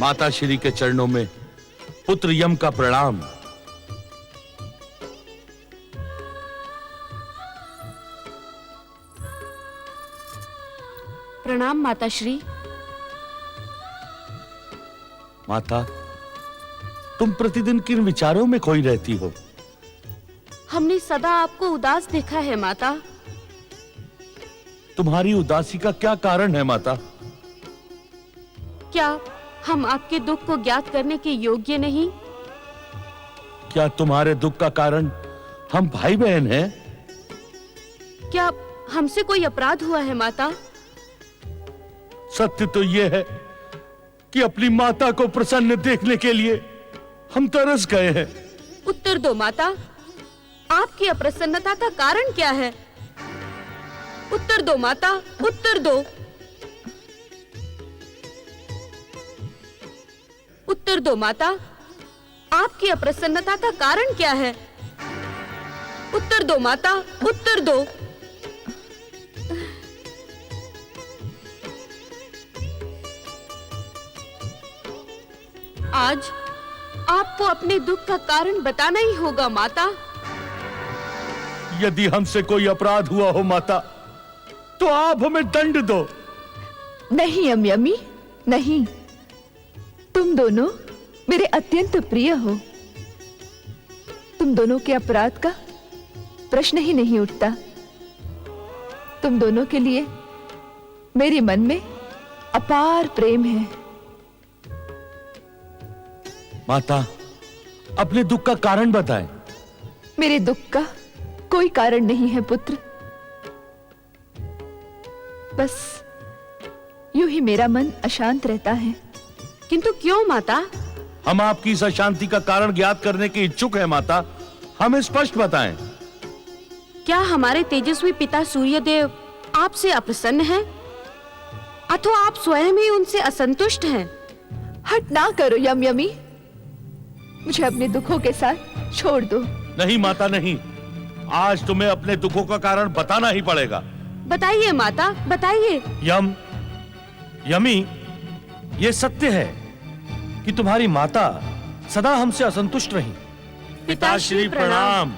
माता श्री के चरणों में पुत्र यम का प्रणाम। प्रणाम माता श्री। माता, तुम प्रतिदिन किन विचारों में खोई रहती हो? हमने सदा आपको उदास देखा है माता। तुम्हारी उदासी का क्या कारण है माता? क्या हम आपके दुख को ज्ञात करने के योग्य नहीं? क्या तुम्हारे दुख का कारण हम भाई बहन हैं? क्या हमसे कोई अपराध हुआ है माता? सत्य तो यह है कि अपनी माता को प्रसन्न देखने के लिए हम तरस गए हैं। उत्तर दो माता, आपकी अप्रसन्नता का कारण क्या है? उत्तर दो माता, उत्तर दो। उत्तर दो माता, आपकी अप्रसन्नता का कारण क्या है? उत्तर दो माता, उत्तर दो। आज आपको अपने दुख का कारण बताना ही होगा माता। यदि हमसे कोई अपराध हुआ हो माता, तो आप हमें दंड दो। नहीं यमी, नहीं। तुम दोनों मेरे अत्यंत प्रिय हो। तुम दोनों के अपराध का प्रश्न ही नहीं उठता। तुम दोनों के लिए मेरे मन में अपार प्रेम है। माता, अपने दुख का कारण बताएं। मेरे दुख का कोई कारण नहीं है पुत्र। बस यूं ही मेरा मन अशांत रहता है। किंतु क्यों माता? हम आपकी इस अशांति का कारण ज्ञात करने के इच्छुक हैं माता। हमें स्पष्ट बताएं। क्या हमारे तेजस्वी पिता सूर्यदेव आपसे अप्रसन्न हैं? अथवा आप स्वयं ही उनसे असंतुष्ट हैं? हट ना करो यमी, मुझे अपने दुखों के साथ छोड़ दो। नहीं माता, नहीं। आज तुम्हें अपने दुखों का कारण बताना ही पड़ेगा। बताइए माता, बताइए। यमी, ये सत्य है कि तुम्हारी माता सदा हमसे असंतुष्ट रही। पिताश्री प्रणाम।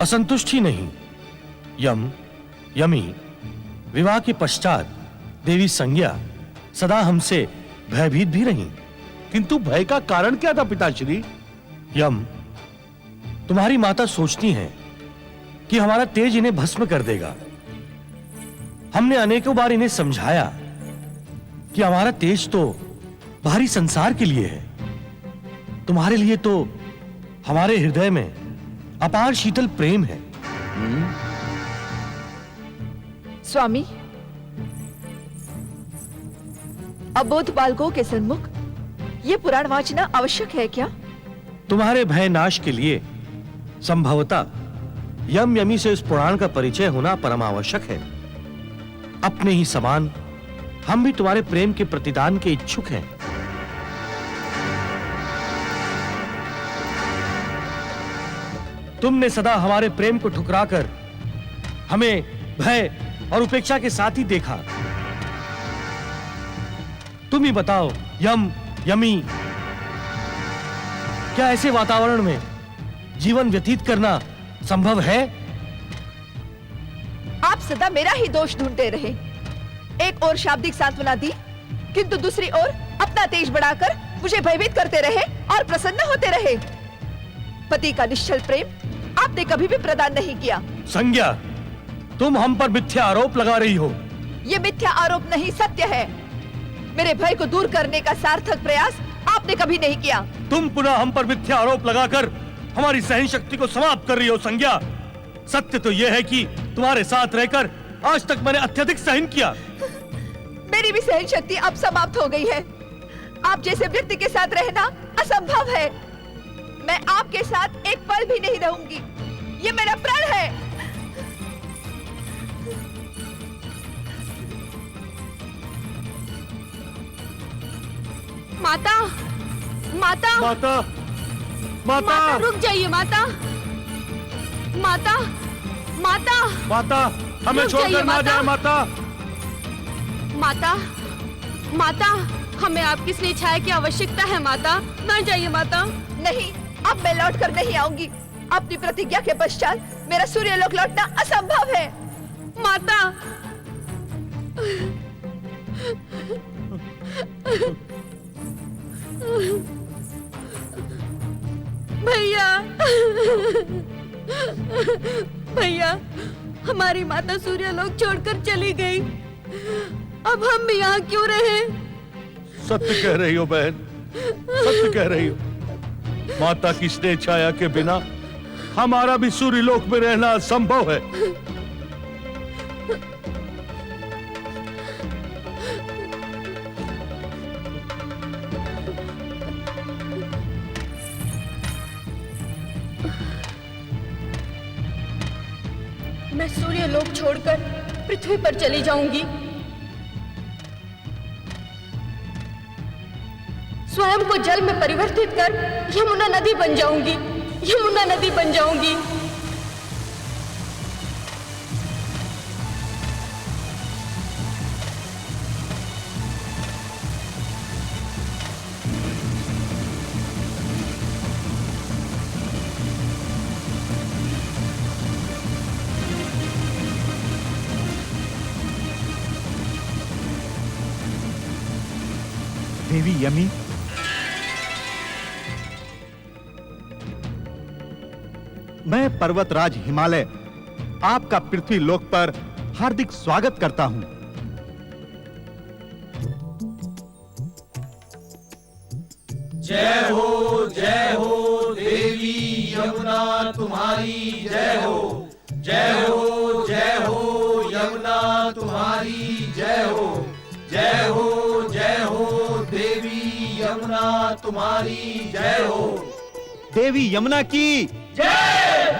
असंतुष्ट ही नहीं, यमी, विवाह के पश्चात देवी संज्ञा सदा हमसे भयभीत भी रही। किंतु भय का कारण क्या था पिताश्री? तुम्हारी माता सोचती हैं कि हमारा तेज इन्हें भस्म कर देगा। हमने अनेकों बार इन्हें समझाया कि हमारा तेज तो बाहरी संसार के लिए है, तुम्हारे लिए तो हमारे हृदय में अपार शीतल प्रेम है। स्वामी, अबोध बालकों के सन्मुख ये पुराण वाचना आवश्यक है क्या? तुम्हारे भय नाश के लिए संभवतः यमी से इस पुराण का परिचय होना परम आवश्यक है। अपने ही समान हम भी तुम्हारे प्रेम के प्रतिदान के इच्छुक हैं। तुमने सदा हमारे प्रेम को ठुकराकर हमें भय और उपेक्षा के साथ ही देखा। तुम ही बताओ यमी, क्या ऐसे वातावरण में जीवन व्यतीत करना संभव है? आप सदा मेरा ही दोष ढूंढते रहे। एक और शाब्दिक सांत्वना दी, किंतु दूसरी ओर अपना तेज बढ़ाकर मुझे भयभीत करते रहे और प्रसन्न होते रहे। पति का निश्चल प्रेम आपने कभी भी प्रदान नहीं किया। संज्ञा, तुम हम पर मिथ्या आरोप लगा रही हो। ये मिथ्या आरोप नहीं, सत्य है। मेरे भय को दूर करने का सार्थक प्रयास आपने कभी नहीं किया। तुम पुनः हम पर मिथ्या आरोप लगाकर हमारी सहन शक्ति को समाप्त कर रही हो। संज्ञा, सत्य तो यह है कि तुम्हारे साथ रहकर आज तक मैंने अत्यधिक सहन किया। मेरी भी सहन शक्ति अब समाप्त हो गई है। आप जैसे व्यक्ति के साथ रहना असंभव है। मैं आपके साथ एक पल भी नहीं रहूंगी, ये मेरा प्रण है। माता, माता, माता, माता, रुक जाइए माता। माता, माता, माता, हमें रुक छोड़कर जाइए, ना माता। जाए माता। माता, माता, हमें आपकी स्नेह छाया की आवश्यकता है माता। न जाइए माता। नहीं, अब मैं लौट कर नहीं आऊंगी। अपनी प्रतिज्ञा के पश्चात मेरा सूर्यलोक लौटना असंभव है। माता, भैया, भैया, हमारी माता सूर्यलोक छोड़कर चली गई। अब हम भी यहाँ क्यों रहे? सत्य कह रही हो बहन, सत्य कह रही हो। माता की स्नेह छाया के बिना हमारा भी सूर्यलोक में रहना असंभव है। मैं सूर्यलोक छोड़कर पृथ्वी पर चली जाऊंगी। स्वयं को जल में परिवर्तित कर यमुना नदी बन जाऊंगी, यमुना नदी बन जाऊंगी। देवी यमी, मैं पर्वतराज हिमालय आपका पृथ्वी लोक पर हार्दिक स्वागत करता हूं। जय हो देवी यमुना तुम्हारी जय हो। जय हो यमुना तुम्हारी जय हो। जय हो देवी यमुना तुम्हारी जय हो। देवी यमुना की जय।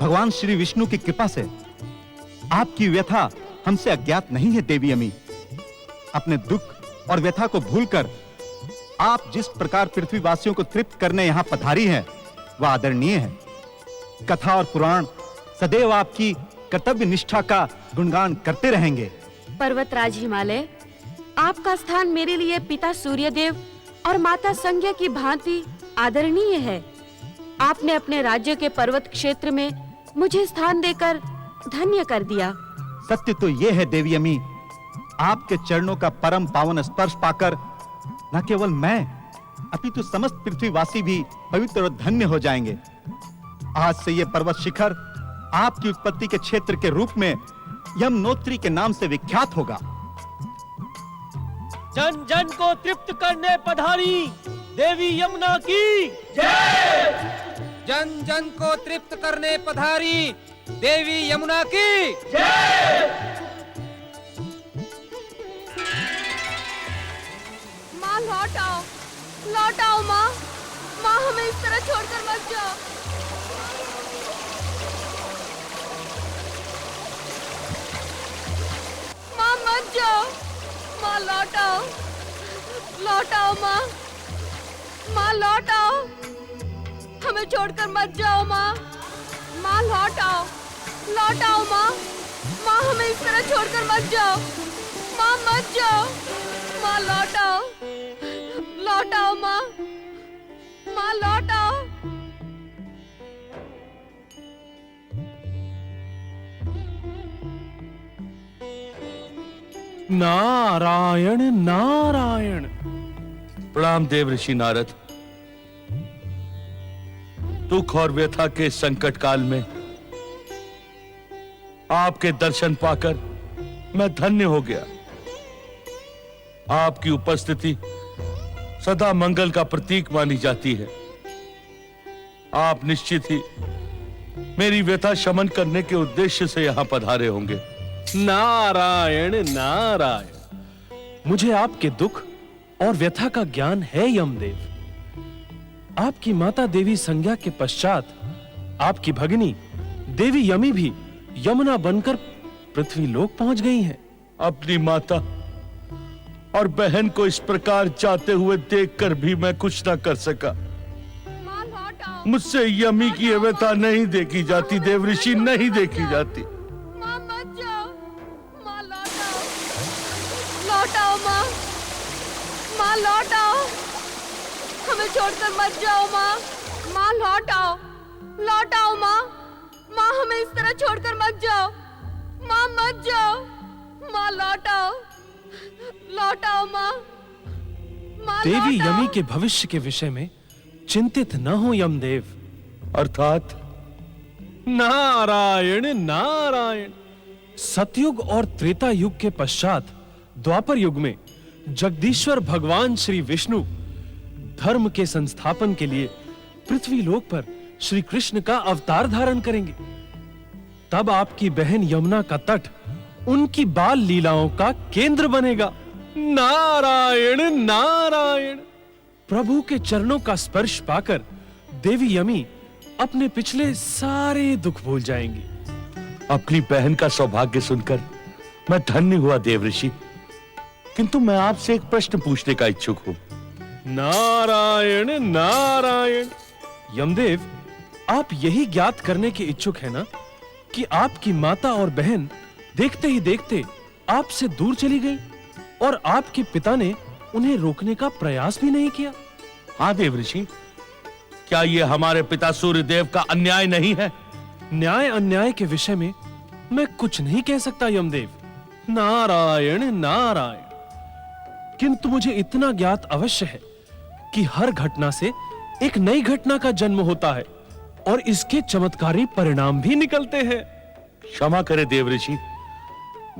भगवान श्री विष्णु की कृपा से आपकी व्यथा हमसे अज्ञात नहीं है देवी यमी। अपने दुख और व्यथा को भूलकर आप जिस प्रकार पृथ्वीवासियों को तृप्त करने यहां पधारी हैं, वह आदरणीय है। कथा और पुराण सदैव आपकी कर्तव्य निष्ठा का गुणगान करते रहेंगे। पर्वतराज हिमालय, आपका स्थान मेरे लिए पिता सूर्यदेव और माता संज्ञा की भांति आदरणीय है। आपने अपने राज्य के पर्वत क्षेत्र में मुझे स्थान देकर धन्य कर दिया। सत्य तो यह है देवी अमी, आपके चरणों का परम पावन स्पर्श पाकर न केवल मैं अपितु समस्त पृथ्वीवासी भी पवित्र और धन्य हो जाएंगे। आज से यह पर्वत शिखर आपकी उत्पत्ति के क्षेत्र के रूप में यमुनोत्री के नाम से विख्यात होगा। जन जन को तृप्त करने पधारी देवी यमुना की जय। जन जन को तृप्त करने पधारी देवी यमुना की जय। माँ लौट आओ, लौट आओ माँ। माँ, हमें इस तरह छोड़कर मत जाओ। माँ मत जाओ, माँ लौट आओ, लौट आओ माँ। माँ लौट आओ, हमें छोड़कर मत जाओ माँ। माँ लौट आओ, लौट आओ माँ। माँ, हमें इस तरह छोड़कर मत जाओ। माँ मत जाओ, माँ लौट आओ, लौट आओ माँ। माँ लौट आओ। नारायण नारायण। प्रणाम देव ऋषि नारद। दुख और व्यथा के संकट काल में आपके दर्शन पाकर मैं धन्य हो गया। आपकी उपस्थिति सदा मंगल का प्रतीक मानी जाती है। आप निश्चित ही मेरी व्यथा शमन करने के उद्देश्य से यहां पधारे होंगे। नारायण नारायण, मुझे आपके दुख और व्यथा का ज्ञान है यमदेव। आपकी माता देवी संज्ञा के पश्चात आपकी भगिनी देवी यमी भी यमुना बनकर पृथ्वी लोक पहुंच गई हैं। अपनी माता और बहन को इस प्रकार जाते हुए देखकर भी मैं कुछ ना कर सका। माँ लौट आओ। मुझसे यमी की व्यथा नहीं देखी जाती देव ऋषि, नहीं देखी जाती। माँ मत जाओ। लौट आओ, हमें छोड़कर मत जाओ माँ। माँ लौट आओ, लौट आओ माँ। माँ हमें इस तरह छोड़कर मत जाओ, माँ मत जाओ। माँ लौट आओ, लौट आओ माँ। माँ देवी लौट आओ। यमी के भविष्य के विषय में चिंतित न हो यमदेव। अर्थात नारायण नारायण। सतयुग और त्रेता युग के पश्चात द्वापर युग में जगदीश्वर भगवान श्री विष्णु धर्म के संस्थापन के लिए पृथ्वी लोक पर श्री कृष्ण का अवतार धारण करेंगे। तब आपकी बहन यमुना का तट उनकी बाल लीलाओं का केंद्र बनेगा। नारायण नारायण। प्रभु के चरणों का स्पर्श पाकर देवी यमी अपने पिछले सारे दुख भूल जाएंगी। अपनी बहन का सौभाग्य सुनकर मैं धन्य हुआ देवऋषि, किंतु मैं आपसे एक प्रश्न पूछने का इच्छुक हूं। नारायण नारायण। यमदेव, आप यही ज्ञात करने के इच्छुक हैं ना कि आपकी माता और बहन देखते ही देखते आपसे दूर चली गई और आपके पिता ने उन्हें रोकने का प्रयास भी नहीं किया? हाँ देवऋषि, क्या यह हमारे पिता सूर्यदेव का अन्याय नहीं है? न्याय अन्याय के विषय में मैं कुछ नहीं कह सकता यमदेव। नारायण नारायण। किंतु मुझे इतना ज्ञात अवश्य है कि हर घटना से एक नई घटना का जन्म होता है और इसके चमत्कारी परिणाम भी निकलते हैं। क्षमा करे देवऋषि,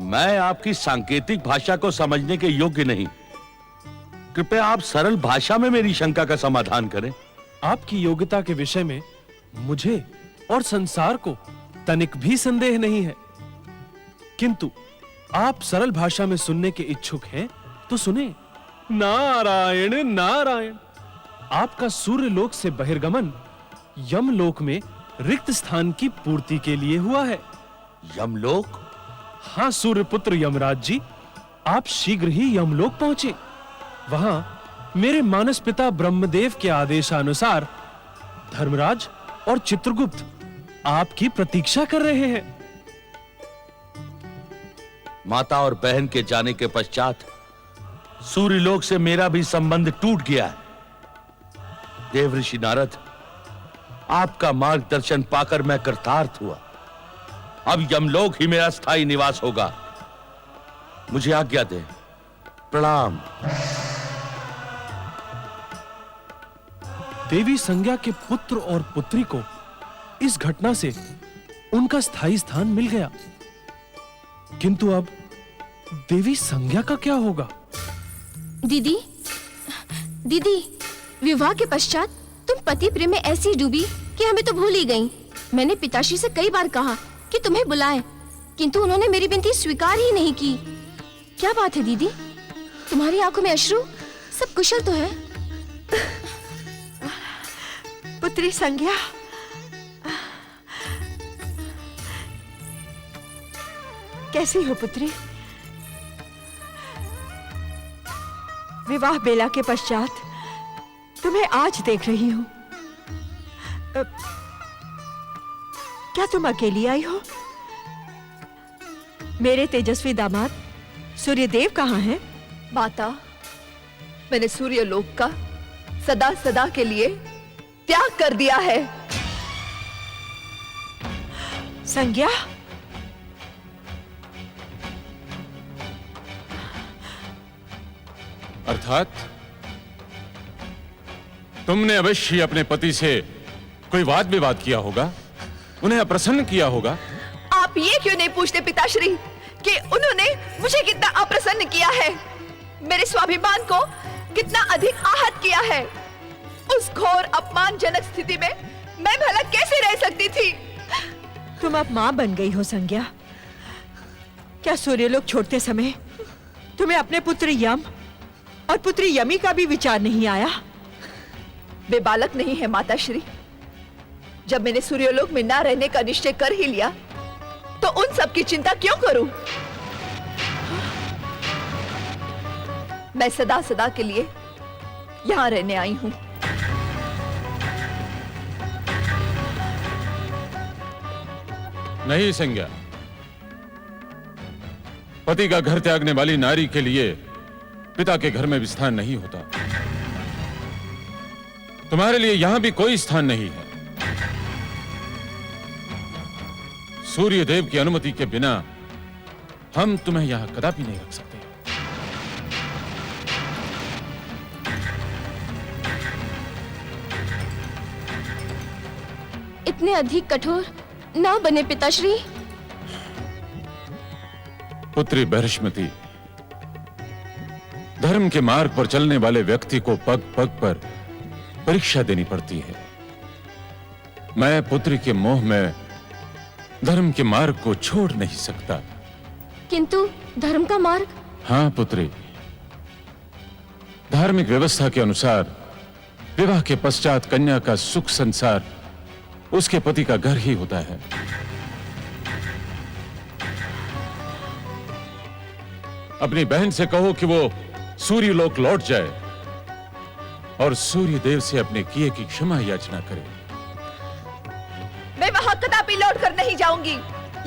मैं आपकी सांकेतिक भाषा को समझने के योग्य नहीं। कृपया आप सरल भाषा में मेरी शंका का समाधान करें। आपकी योग्यता के विषय में मुझे और संसार को तनिक भी संदेह नहीं है, किंतु आप सरल भाषा में सुनने के इच्छुक हैं तो सुने। नारायण नारायण। आपका सूर्य लोक से बहिर्गमन यमलोक में रिक्त स्थान की पूर्ति के लिए हुआ है। यमलोक? हाँ सूर्यपुत्र यमराज जी, आप शीघ्र ही यमलोक पहुंचे। वहां मेरे मानस पिता ब्रह्मदेव के आदेशानुसार धर्मराज और चित्रगुप्त आपकी प्रतीक्षा कर रहे हैं। माता और बहन के जाने के पश्चात सूर्यलोक से मेरा भी संबंध टूट गया है। देवऋषि नारद, आपका मार्गदर्शन पाकर मैं कृतार्थ हुआ। अब यमलोक ही मेरा स्थायी निवास होगा। मुझे आज्ञा दें। प्रणाम। देवी संज्ञा के पुत्र और पुत्री को इस घटना से उनका स्थायी स्थान मिल गया, किंतु अब देवी संज्ञा का क्या होगा? दीदी, दीदी, विवाह के पश्चात तुम पति प्रेम में ऐसी डूबी कि हमें तो भूल ही गई। मैंने पिताश्री से कई बार कहा कि तुम्हें बुलाएं, किंतु उन्होंने मेरी विनती स्वीकार ही नहीं की। क्या बात है दीदी? तुम्हारी आंखों में अश्रु? सब कुशल तो है? पुत्री संज्ञा, कैसी हो पुत्री? विवाह बेला के पश्चात तुम्हें आज देख रही हूं। क्या तुम अकेली आई हो? मेरे तेजस्वी दामाद सूर्यदेव कहाँ हैं? माता, मैंने सूर्यलोक का सदा सदा के लिए त्याग कर दिया है। संज्ञा, अर्थात तुमने अवश्य अपने पति से कोई वाद विवाद किया होगा, उन्हें अप्रसन्न किया होगा। आप ये क्यों नहीं पूछते पिताश्री कि उन्होंने मुझे कितना अप्रसन्न किया है, मेरे स्वाभिमान को कितना अधिक आहत किया है। उस घोर अपमानजनक स्थिति में मैं भला कैसे रह सकती थी? तुम अब मां बन गई हो संज्ञा। क्या सूर्यलोक छोड़ते समय तुम्हें अपने पुत्र यम और पुत्री यमी का भी विचार नहीं आया? वे बालक नहीं है माताश्री। जब मैंने सूर्यलोक में ना रहने का निश्चय कर ही लिया तो उन सब की चिंता क्यों करूं? मैं सदा सदा के लिए यहां रहने आई हूं। नहीं संज्ञा, पति का घर त्यागने वाली नारी के लिए पिता के घर में भी स्थान नहीं होता। तुम्हारे लिए यहां भी कोई स्थान नहीं है। सूर्य देव की अनुमति के बिना हम तुम्हें यहां कदापि नहीं रख सकते। इतने अधिक कठोर ना बने पिताश्री। पुत्री बृहस्पति, धर्म के मार्ग पर चलने वाले व्यक्ति को पग पग पर परीक्षा देनी पड़ती है। मैं पुत्री के मोह में धर्म के मार्ग को छोड़ नहीं सकता। किंतु धर्म का मार्ग? हाँ पुत्री, धार्मिक व्यवस्था के अनुसार विवाह के पश्चात कन्या का सुख संसार उसके पति का घर ही होता है। अपनी बहन से कहो कि वो सूर्य लोक लौट जाए और सूर्य देव से अपने किए की क्षमा याचना करे। मैं वहां कदापि लौट कर नहीं जाऊंगी,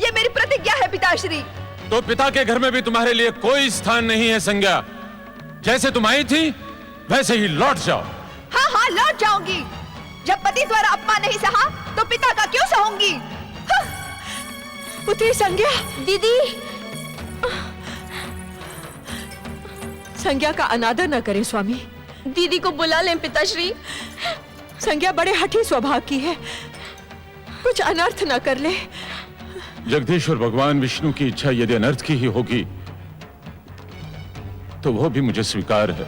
ये मेरी प्रतिज्ञा है पिताश्री। तो पिता के घर में भी तुम्हारे लिए कोई स्थान नहीं है संज्ञा। जैसे तुम आई थी वैसे ही लौट जाओ। हाँ हाँ लौट जाऊंगी। जब पति द्वारा अपमान नहीं सहा तो पिता का क्यों सहूंगी? हाँ। पुत्री संज्ञा। दीदी, संज्ञा का अनादर न करें स्वामी। दीदी को बुला लें पिताश्री। संज्ञा बड़े हठी स्वभाव की है, कुछ अनर्थ न कर ले। जगदीश्वर भगवान विष्णु की इच्छा यदि अनर्थ की ही होगी तो वो भी मुझे स्वीकार है,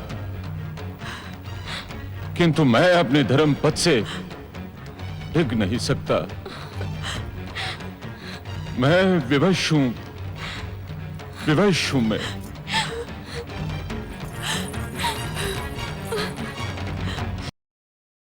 किंतु मैं अपने धर्म पथ से डिग नहीं सकता। मैं विवश हूं मैं।